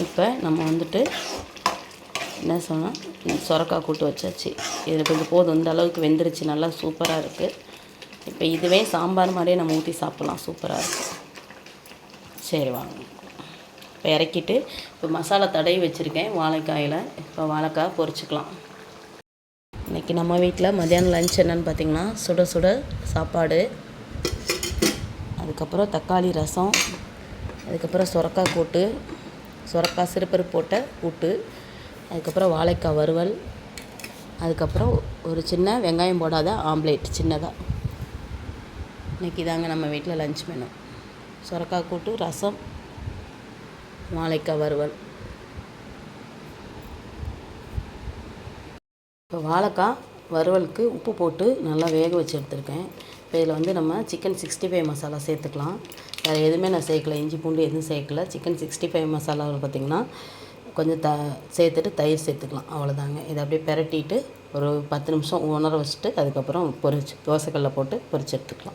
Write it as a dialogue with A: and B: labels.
A: இப்போ நம்ம வந்துட்டு என்ன சொன்னால் சொரக்காய் கூட்டு வச்சாச்சு. இது கொஞ்சம் போதும், இந்த அளவுக்கு வெந்துருச்சு, நல்லா சூப்பராக இருக்குது. இப்போ இதுவே சாம்பார் மாதிரியே நம்ம ஊற்றி சாப்பிட்லாம், சூப்பராக இருக்குது. சரி வாங்க, இப்போ இறக்கிட்டு இப்போ மசாலா தடவி வச்சுருக்கேன் வாழைக்காயில். இப்போ வாழைக்காய் பொரிச்சிக்கலாம். இன்றைக்கி நம்ம வீட்டில் மத்தியானம் லஞ்ச் என்னென்னு பார்த்திங்கன்னா, சுட சுட சாப்பாடு, அதுக்கப்புறம் தக்காளி ரசம், அதுக்கப்புறம் சொரக்காய் கூட்டு, சொரக்காய் சிறுபருப்பு போட்ட கூட்டு, அதுக்கப்புறம் வாழைக்காய் வறுவல், அதுக்கப்புறம் ஒரு சின்ன வெங்காயம் போடாத ஆம்லேட் சின்னதாக. இன்றைக்கி தாங்க நம்ம வீட்டில் லஞ்ச் மெனு. சொரக்காய் கூட்டு, ரசம், வாழைக்காய் வறுவல். இப்போ வாழைக்காய் வறுவலுக்கு உப்பு போட்டு நல்லா வேக வச்சு எடுத்துருக்கேன். இப்போ இதில் வந்து நம்ம சிக்கன் 65 மசாலா சேர்த்துக்கலாம். வேறு எதுவுமே நான் சேர்க்கல, இஞ்சி பூண்டு எதுவும் சேர்க்கல. சிக்கன் 65 மசாலாவில் பார்த்திங்கன்னா கொஞ்சம் சேர்த்துட்டு தயிர் சேர்த்துக்கலாம், அவ்வளோதாங்க. இதை அப்படியே பிரட்டிட்டு ஒரு 10 நிமிஷம் உணர வச்சுட்டு அதுக்கப்புறம் தோசைக்கல்லில் போட்டு பொரிச்சு எடுத்துக்கலாம்.